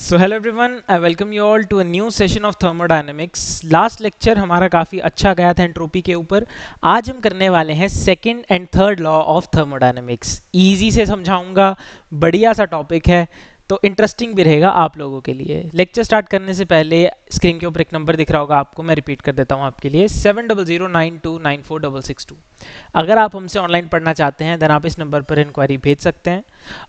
So hello everyone, I welcome you all to a new session of thermodynamics. Last lecture हमारा काफ़ी अच्छा गया था एंट्रोपी के ऊपर। आज हम करने वाले हैं second and third law of thermodynamics. Easy से समझाऊंगा, बढ़िया सा टॉपिक है तो इंटरेस्टिंग भी रहेगा आप लोगों के लिए। लेक्चर स्टार्ट करने से पहले स्क्रीन के ऊपर एक नंबर दिख रहा होगा आपको, मैं रिपीट कर देता हूँ आपके लिए 7009294662। अगर आप हमसे ऑनलाइन पढ़ना चाहते हैं देन आप इस नंबर पर इंक्वायरी भेज सकते हैं।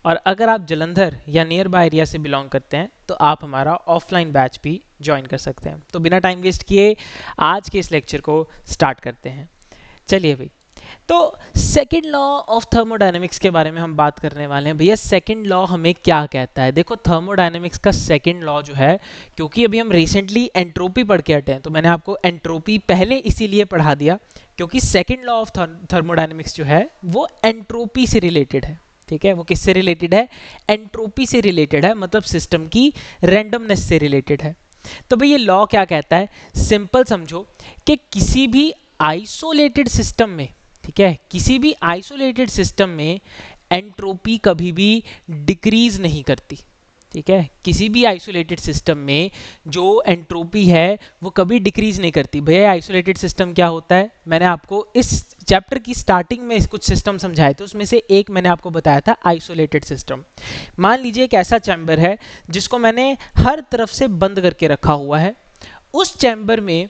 और अगर आप जलंधर या नियर बाय एरिया से बिलोंग करते हैं तो आप हमारा ऑफलाइन बैच भी ज्वाइन कर सकते हैं। तो बिना टाइम वेस्ट किए आज के इस लेक्चर को स्टार्ट करते हैं। चलिए भाई, तो सेकंड लॉ ऑफ थर्मोडायनेमिक्स के बारे में हम बात करने वाले हैं। भैया सेकंड लॉ हमें क्या कहता है? देखो थर्मोडायनेमिक्स का सेकंड लॉ जो है, क्योंकि अभी हम रिसेंटली एंट्रोपी पढ़ के हटे हैं तो मैंने आपको एंट्रोपी पहले इसीलिए पढ़ा दिया क्योंकि सेकंड लॉ ऑफ थर्मोडायनेमिक्स जो है वो एंट्रोपी से रिलेटेड है। ठीक है, वो किससे रिलेटेड है? एंट्रोपी से रिलेटेड है, मतलब सिस्टम की रैंडमनेस से रिलेटेड है। तो भाई ये लॉ क्या कहता है? सिंपल समझो कि किसी भी आइसोलेटेड सिस्टम में, ठीक है, किसी भी आइसोलेटेड सिस्टम में एंट्रोपी कभी भी डिक्रीज नहीं करती। ठीक है, किसी भी आइसोलेटेड सिस्टम में जो एंट्रोपी है वो कभी डिक्रीज नहीं करती। भैया आइसोलेटेड सिस्टम क्या होता है? मैंने आपको इस चैप्टर की स्टार्टिंग में कुछ सिस्टम समझाए थे, उसमें से एक मैंने आपको बताया था आइसोलेटेड सिस्टम। मान लीजिए एक ऐसा चैम्बर है जिसको मैंने हर तरफ से बंद करके रखा हुआ है। उस चैम्बर में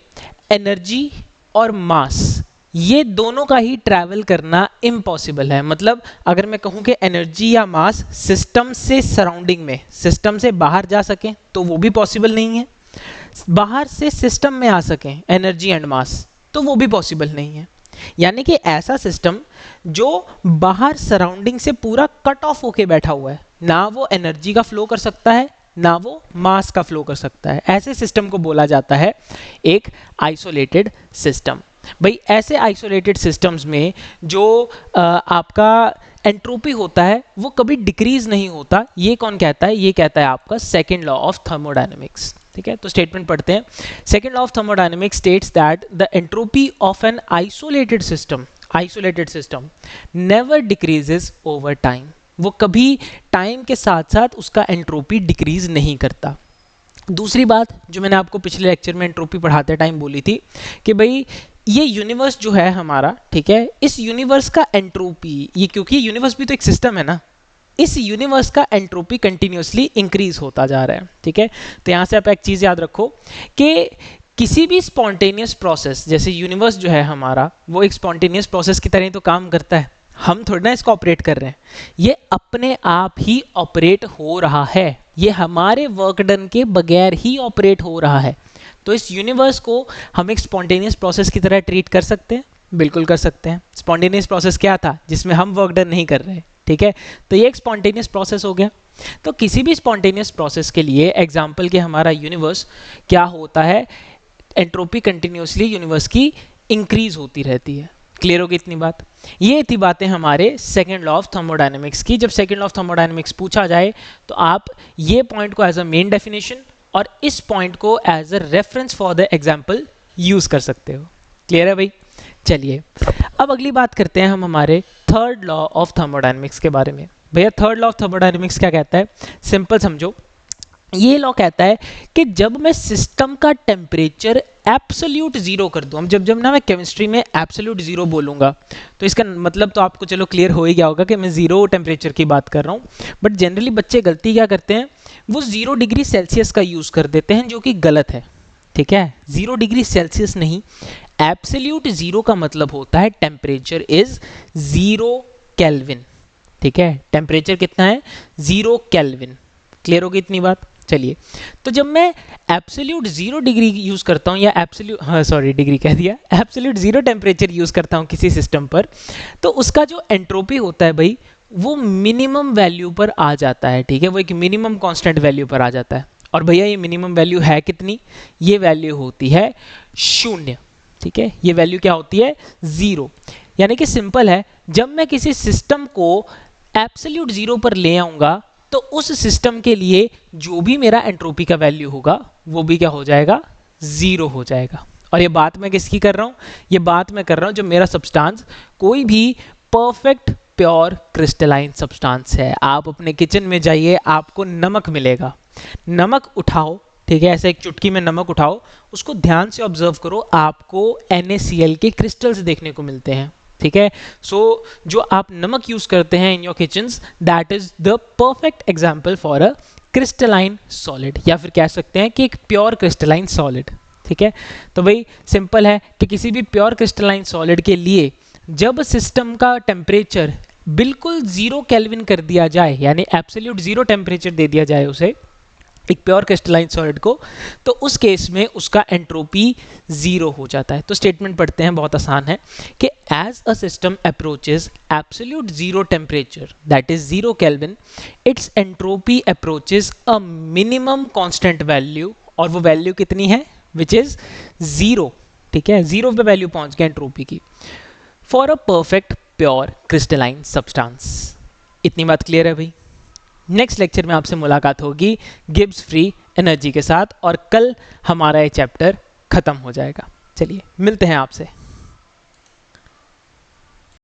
एनर्जी और मास ये दोनों का ही ट्रैवल करना इम्पॉसिबल है। मतलब अगर मैं कहूं कि एनर्जी या मास सिस्टम से सराउंडिंग में, सिस्टम से बाहर जा सकें तो वो भी पॉसिबल नहीं है। बाहर से सिस्टम में आ सकें एनर्जी एंड मास तो वो भी पॉसिबल नहीं है। यानी कि ऐसा सिस्टम जो बाहर सराउंडिंग से पूरा कट ऑफ होके बैठा हुआ है, ना वो एनर्जी का फ्लो कर सकता है ना वो मास का फ्लो कर सकता है, ऐसे सिस्टम को बोला जाता है एक आइसोलेटेड सिस्टम। भाई ऐसे आइसोलेटेड सिस्टम्स में जो आपका एंट्रोपी होता है वो कभी डिक्रीज नहीं होता। ये कौन कहता है? ये कहता है आपका सेकंड लॉ ऑफ थर्मोडायनेमिक्स। ठीक है, तो स्टेटमेंट पढ़ते हैं। Second law of thermodynamics states that the entropy of an isolated system never decreases over time. वो कभी टाइम के साथ साथ उसका एंट्रोपी डिक्रीज नहीं करता। दूसरी बात जो मैंने आपको पिछले लेक्चर में एंट्रोपी पढ़ाते टाइम बोली थी कि भाई ये यूनिवर्स जो है हमारा, ठीक है, इस यूनिवर्स का एंट्रोपी, ये क्योंकि यूनिवर्स भी तो एक सिस्टम है ना, इस यूनिवर्स का एंट्रोपी कंटिन्यूसली इंक्रीज होता जा रहा है। ठीक है, तो यहाँ से आप एक चीज़ याद रखो कि किसी भी स्पॉन्टेनियस प्रोसेस, जैसे यूनिवर्स जो है हमारा वो एक स्पॉन्टेनियस प्रोसेस की तरह तो काम करता है, हम थोड़ा ना इसको ऑपरेट कर रहे हैं, ये अपने आप ही ऑपरेट हो रहा है, ये हमारे वर्क डन के बगैर ही ऑपरेट हो रहा है। तो इस यूनिवर्स को हम एक स्पॉन्टेनियस प्रोसेस की तरह ट्रीट कर सकते हैं, बिल्कुल कर सकते हैं। स्पॉन्टेनियस प्रोसेस क्या था? जिसमें हम वर्क डन नहीं कर रहे। ठीक है, तो ये एक स्पॉन्टेनियस प्रोसेस हो गया। तो किसी भी स्पॉन्टेनियस प्रोसेस के लिए एग्जाम्पल के हमारा यूनिवर्स क्या होता है, एंट्रोपी कंटिन्यूसली यूनिवर्स की इंक्रीज होती रहती है। क्लियर होगी इतनी बात? ये थी बातें हमारे सेकंड लॉ ऑफ थर्मोडायनेमिक्स की। जब सेकंड लॉ ऑफ थर्मोडायनेमिक्स पूछा जाए तो आप ये पॉइंट को एज अ मेन डेफिनेशन और इस पॉइंट को as a reference for the example use कर सकते हो। क्लियर है भाई? चलिए अब अगली बात करते हैं हम हमारे थर्ड लॉ ऑफ थर्मोडायनेमिक्स के बारे में। भैया थर्ड लॉ ऑफ थर्मोडायनेमिक्स क्या कहता है? सिंपल समझो, ये लॉ कहता है कि जब मैं सिस्टम का टेम्परेचर एब्सोल्यूट जीरो कर दूं, जब ना मैं केमिस्ट्री में एब्सोल्यूट जीरो बोलूंगा तो इसका मतलब तो आपको चलो क्लियर हो ही गया होगा कि मैं जीरो टेम्परेचर की बात कर रहा हूं। बट जनरली बच्चे गलती क्या करते हैं, वो 0 डिग्री सेल्सियस का यूज कर देते हैं, जो कि गलत है। ठीक है, 0 डिग्री सेल्सियस नहीं, एब्सोल्यूट जीरो का मतलब होता है टेम्परेचर इज 0 केल्विन। ठीक है, टेम्परेचर कितना है? 0 केल्विन। क्लियर होगी इतनी बात? चलिए, तो जब मैं एब्सोल्यूट 0 डिग्री यूज करता हूं या डिग्री कह दिया, एब्सोल्यूट 0 टेम्परेचर यूज करता हूं किसी सिस्टम पर, तो उसका जो एंट्रोपी होता है भाई वो मिनिमम वैल्यू पर आ जाता है। ठीक है, वो एक मिनिमम कांस्टेंट वैल्यू पर आ जाता है। और भैया ये मिनिमम वैल्यू है कितनी? ये वैल्यू होती है 0। ठीक है, ये वैल्यू क्या होती है? 0। यानी कि सिंपल है, जब मैं किसी सिस्टम को एब्सोल्यूट 0 पर ले आऊंगा तो उस सिस्टम के लिए जो भी मेरा एंट्रोपी का वैल्यू होगा वो भी क्या हो जाएगा? 0 हो जाएगा। और ये बात मैं किसकी कर रहा हूं? ये बात मैं कर रहा हूं जब मेरा सब्सटेंस कोई भी परफेक्ट प्योर क्रिस्टलाइन सब्सटेंस है। आप अपने किचन में जाइए, आपको नमक मिलेगा, नमक उठाओ, ठीक है, ऐसे एक चुटकी में नमक उठाओ, उसको ध्यान से ऑब्जर्व करो, आपको NaCl के क्रिस्टल्स देखने को मिलते हैं, ठीक है। सो जो आप नमक यूज करते हैं in your kitchens, that is the perfect example for a crystalline solid, या फिर कह सकते हैं कि एक प्योर क्रिस्टलाइन सॉलिड, ठीक है। तो भाई सिंपल है कि किसी भी प्योर क्रिस्टलाइन सॉलिड के लिए जब सिस्टम का टेम्परेचर बिल्कुल 0 केल्विन कर दिया जाए, यानी एब्सोल्यूट 0 टेम्परेचर दे दिया जाए उसे, एक प्योर क्रिस्टलाइन सॉलिड को, तो उस केस में उसका एंट्रोपी 0 हो जाता है। तो स्टेटमेंट पढ़ते हैं, बहुत आसान है कि as a system approaches absolute 0 temperature, that is 0 kelvin, it's entropy approaches a minimum constant value, और वो वैल्यू कितनी है, विच इज 0, ठीक है, 0 पे वैल्यू पहुंच गया एंट्रोपी की, for a perfect pure crystalline substance. इतनी बात क्लियर है भाई। नेक्स्ट लेक्चर में आपसे मुलाकात होगी गिब्स फ्री एनर्जी के साथ, और कल हमारा ये चैप्टर खत्म हो जाएगा। चलिए मिलते हैं आपसे।